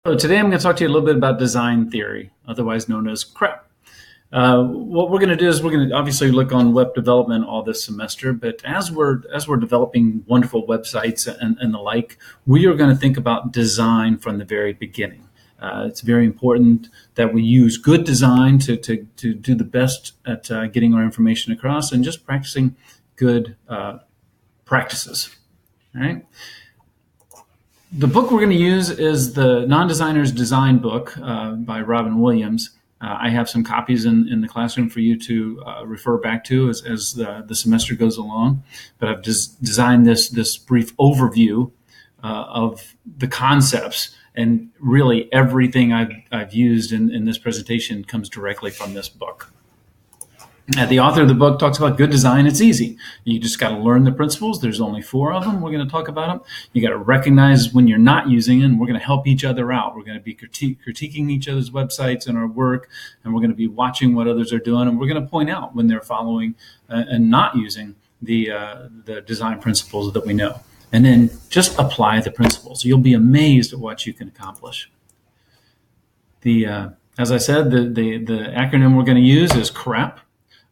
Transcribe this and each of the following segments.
So today I'm going to talk to you a little bit about design theory, otherwise known as CREP. What we're going to do is we're going to obviously look on web development all this semester, but as we're developing wonderful websites and the like, we are going to think about design from the very beginning. It's very important that we use good design to do the best at getting our information across and just practicing good practices. All right. The book we're going to use is the Non-Designer's Design book by Robin Williams. I have some copies in the classroom for you to refer back to as the semester goes along. But I've designed this brief overview of the concepts, and really everything I've used in this presentation comes directly from this book. The author of the book talks about good design. It's easy. You just got to learn the principles. There's only 4 of them. We're going to talk about them. You got to recognize when you're not using it, and we're going to help each other out. We're going to be critiquing each other's websites and our work, and we're going to be watching what others are doing, and we're going to point out when they're following and not using the design principles that we know. And then just apply the principles. You'll be amazed at what you can accomplish. As I said, the acronym we're going to use is CREP.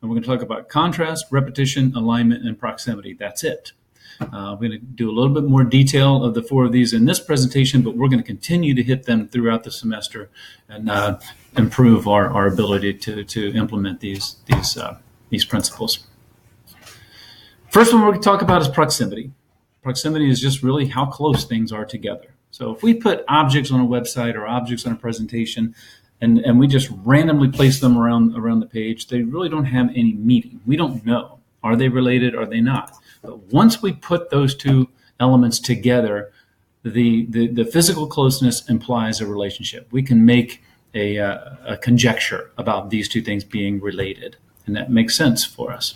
And we're going to talk about contrast, repetition, alignment, and proximity. That's it. We're going to do a little bit more detail of the 4 of these in this presentation, but we're going to continue to hit them throughout the semester and improve our ability to implement these principles. First one we're going to talk about is proximity. Proximity is just really how close things are together. So if we put objects on a website or objects on a presentation, and we just randomly place them around the page, they really don't have any meaning. We don't know. Are they related? Are they not? But once we put those 2 elements together, the physical closeness implies a relationship. We can make a conjecture about these 2 things being related, and that makes sense for us.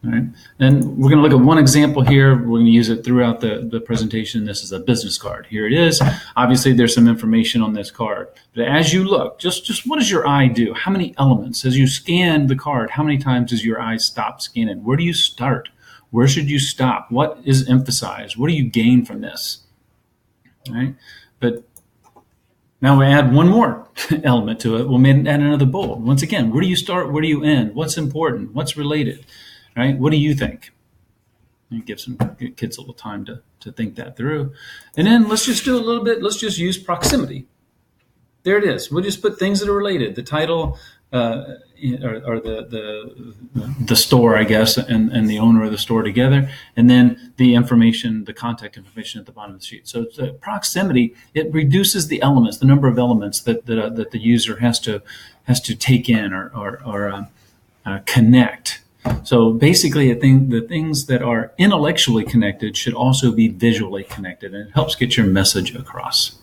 All right. And we're going to look at one example here. We're going to use it throughout the presentation. This is a business card. Here it is. Obviously, there's some information on this card. But as you look, just what does your eye do? How many elements? As you scan the card, how many times does your eye stop scanning? Where do you start? Where should you stop? What is emphasized? What do you gain from this? All right. But now we add one more element to it. We'll add another bold. Once again, where do you start? Where do you end? What's important? What's related? Right? What do you think? And give some kids a little time to think that through. And then let's just do a little bit. Let's just use proximity. There it is. We'll just put things that are related. The title or the store, I guess, and the owner of the store together. And then the information, the contact information at the bottom of the sheet. So the proximity, it reduces the elements, the number of elements that the user has to take in or connect. So basically, the things that are intellectually connected should also be visually connected, and it helps get your message across.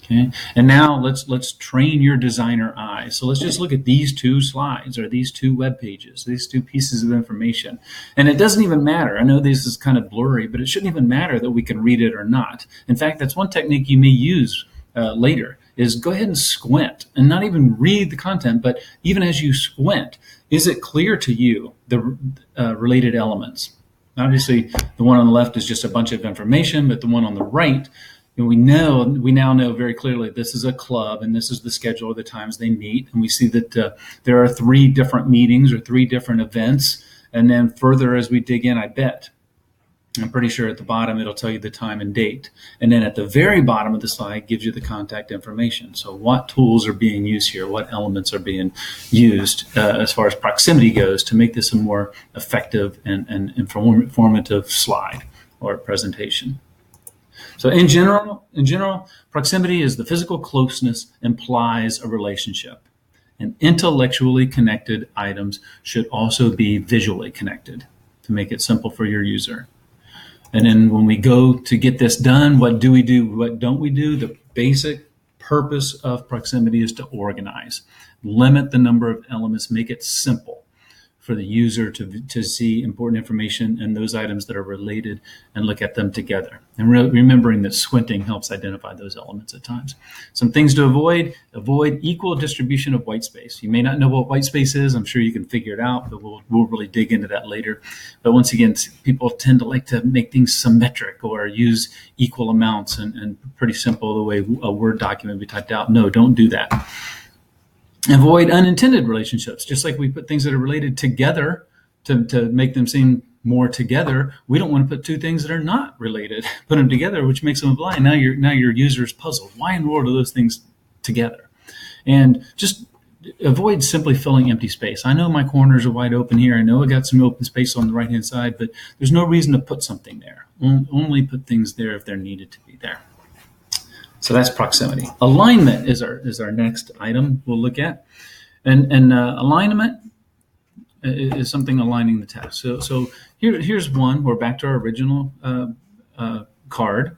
Okay, and now let's train your designer eye. So let's just look at these 2 slides or these 2 web pages, these 2 pieces of information. And it doesn't even matter. I know this is kind of blurry, but it shouldn't even matter that we can read it or not. In fact, that's one technique you may use later, is go ahead and squint and not even read the content, but even as you squint, is it clear to you the related elements? Obviously, the one on the left is just a bunch of information, but the one on the right, we now know very clearly this is a club and this is the schedule of the times they meet. And we see that there are 3 different meetings or 3 different events. And then further as we dig in, I'm pretty sure at the bottom it'll tell you the time and date. And then at the very bottom of the slide gives you the contact information. So what tools are being used here? What elements are being used as far as proximity goes to make this a more effective and informative slide or presentation? So in general, proximity is the physical closeness implies a relationship. And intellectually connected items should also be visually connected to make it simple for your user. And then when we go to get this done, what do we do? What don't we do? The basic purpose of proximity is to organize. Limit the number of elements, make it simple for the user to see important information and those items that are related and look at them together. And remembering that squinting helps identify those elements at times. Some things to avoid equal distribution of white space. You may not know what white space is. I'm sure you can figure it out, but we'll really dig into that later. But once again, people tend to like to make things symmetric or use equal amounts and pretty simple the way a Word document be typed out. No, don't do that. Avoid unintended relationships. Just like we put things that are related together to make them seem more together, we don't want to put two things that are not related, put them together, which makes them blind. Now your user's puzzled. Why in the world are those things together? And just avoid simply filling empty space. I know my corners are wide open here. I know I got some open space on the right-hand side, but there's no reason to put something there. Only put things there if they're needed to be there. So that's proximity. Alignment is our next item we'll look at, and alignment is something aligning the text. So here's one. We're back to our original card,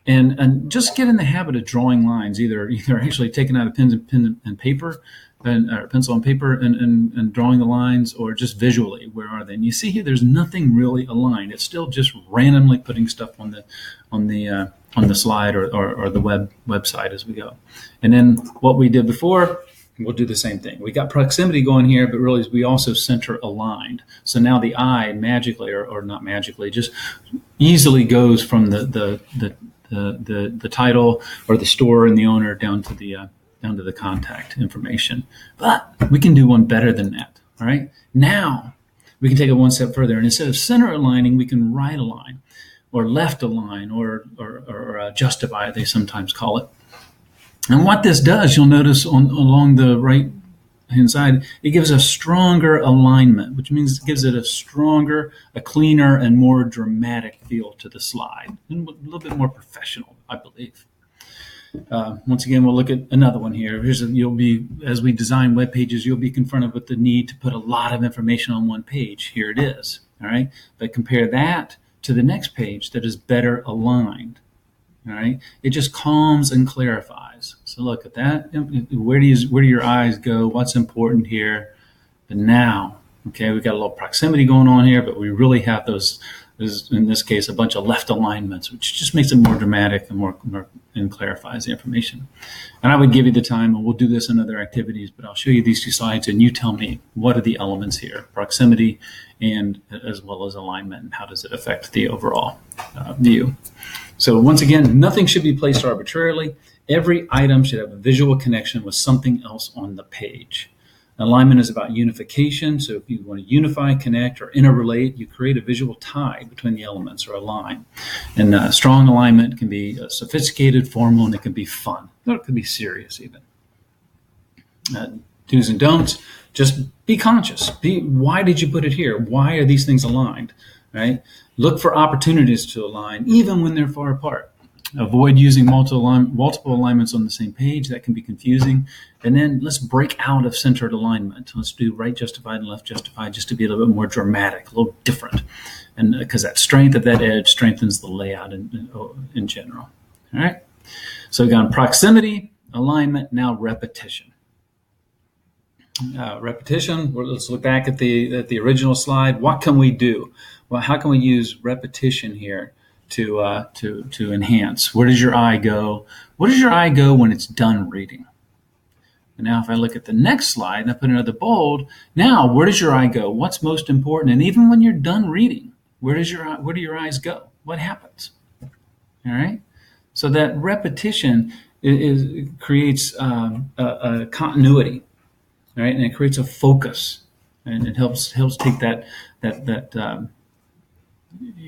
and just get in the habit of drawing lines. Either actually taking out a pen and paper, or pencil and paper, and drawing the lines, or just visually. Where are they? And you see here, there's nothing really aligned. It's still just randomly putting stuff on the slide or the website as we go. And then what we did before, we'll do the same thing. We got proximity going here, but really we also center aligned. So now the eye magically, or not magically, just easily goes from the title or the store and the owner down to the contact information. But we can do one better than that. All right. Now we can take it one step further, and instead of center aligning, we can right align, or left align, or justify, they sometimes call it. And what this does, you'll notice along the right hand side, it gives a stronger alignment, which means it gives it a cleaner and more dramatic feel to the slide, and a little bit more professional, I believe. Once again, we'll look at another one here. As we design web pages, you'll be confronted with the need to put a lot of information on one page. Here it is. All right, but compare that to the next page that is better aligned. All right, it just calms and clarifies. So look at that. Where do your eyes go? What's important here? But now, okay, we got a little proximity going on here, but we really have those. In this case, a bunch of left alignments, which just makes it more dramatic and more and clarifies the information. And I would give you the time, and we'll do this in other activities, but I'll show you these two slides, and you tell me what are the elements here: proximity, and as well as alignment, and how does it affect the overall view. So once again, nothing should be placed arbitrarily. Every item should have a visual connection with something else on the page. Alignment is about unification. So if you want to unify, connect, or interrelate, you create a visual tie between the elements, or a line. And strong alignment can be sophisticated, formal, and it can be fun. Or it can be serious even. Do's and don'ts, just be conscious. Why did you put it here? Why are these things aligned? Right? Look for opportunities to align, even when they're far apart. Avoid using multiple alignments on the same page. That can be confusing. And then let's break out of centered alignment. Let's do right justified and left justified, just to be a little bit more dramatic, a little different. And because that strength of that edge strengthens the layout in general. All right. So we've got proximity, alignment, now repetition. Repetition. Let's look back at the original slide. What can we do? Well, how can we use repetition here to enhance? Where does your eye go? Where does your eye go when it's done reading? And now if I look at the next slide and I put another bold, now where does your eye go? What's most important? And even when you're done reading, where do your eyes go? What happens? All right. So that repetition creates a continuity, right? And it creates a focus, and it helps take that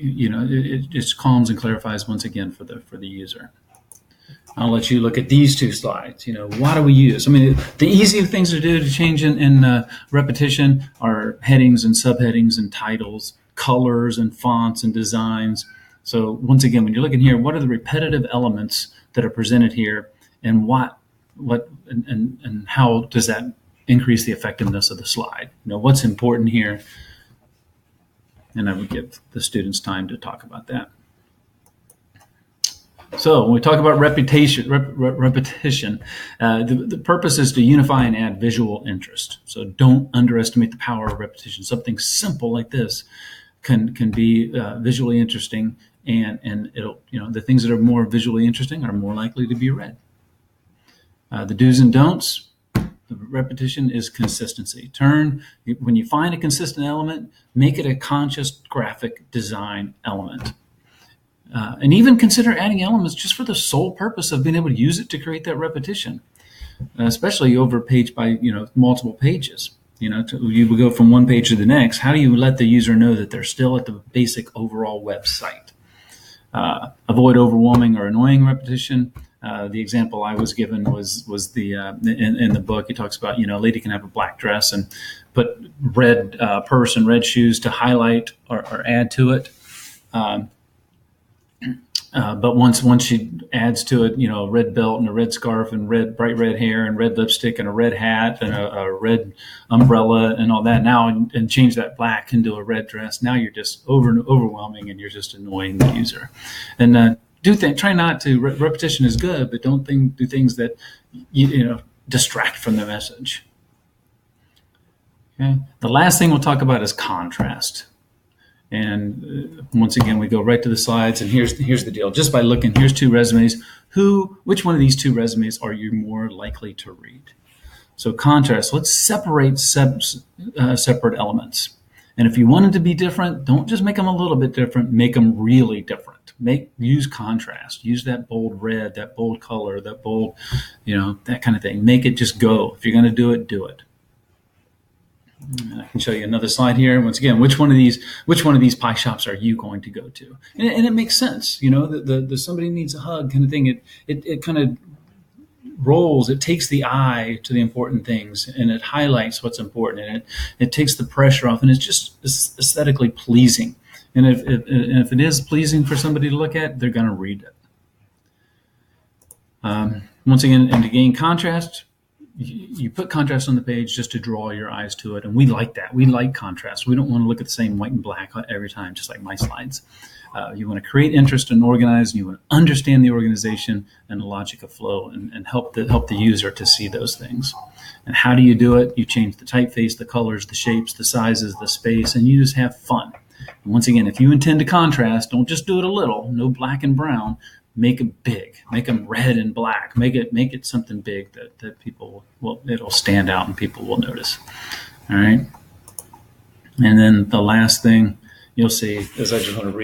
it just calms and clarifies once again for the user. I'll let you look at these two slides. What do we use? I mean, the easy things to do to change in repetition are headings and subheadings and titles, colors and fonts and designs. So once again, when you're looking here, what are the repetitive elements that are presented here, and and how does that increase the effectiveness of the slide? What's important here? And I would give the students time to talk about that. So when we talk about repetition, the purpose is to unify and add visual interest. So don't underestimate the power of repetition. Something simple like this can be visually interesting, and it'll, the things that are more visually interesting are more likely to be read. The do's and don'ts. The repetition is consistency. When you find a consistent element, make it a conscious graphic design element. And even consider adding elements just for the sole purpose of being able to use it to create that repetition, especially over page by, multiple pages. You will go from one page to the next. How do you let the user know that they're still at the basic overall website? Avoid overwhelming or annoying repetition. The example I was given was the in the book. He talks about, a lady can have a black dress and put red purse and red shoes to highlight or add to it. But once she adds to it, a red belt and a red scarf and bright red hair and red lipstick and a red hat and a red umbrella and all that, now and change that black into a red dress, now you're just overwhelming and you're just annoying the user. And try not to. Repetition is good, but don't do things that distract from the message. Okay. The last thing we'll talk about is contrast. And once again, we go right to the slides. And here's the deal. Just by looking, here's two resumes. Which one of these two resumes are you more likely to read? So contrast. Let's separate separate elements. And if you want them to be different, don't just make them a little bit different. Make them really different. Use contrast. Use that bold red, that bold color, that bold, that kind of thing. Make it just go. If you're going to do it, do it. And I can show you another slide here. Once again, which one of these pie shops are you going to go to? And it makes sense. The somebody needs a hug kind of thing. It kind of rolls. It takes the eye to the important things, and it highlights what's important, and it takes the pressure off, and it's just aesthetically pleasing. And if it is pleasing for somebody to look at, they're going to read it. Once again, and to gain contrast, you put contrast on the page just to draw your eyes to it. And we like that. We like contrast. We don't want to look at the same white and black every time, just like my slides. You want to create interest and organize, and you want to understand the organization and the logic of flow and help the user to see those things. And how do you do it? You change the typeface, the colors, the shapes, the sizes, the space, and you just have fun. And once again, if you intend to contrast, don't just do it a little, no black and brown. Make it big. Make them red and black. Make it something big that people it'll stand out and people will notice. All right. And then the last thing you'll see is, I just want to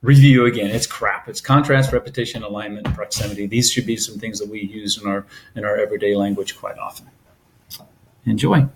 review again. It's CRAP. It's contrast, repetition, alignment, and proximity. These should be some things that we use in our everyday language quite often. Enjoy.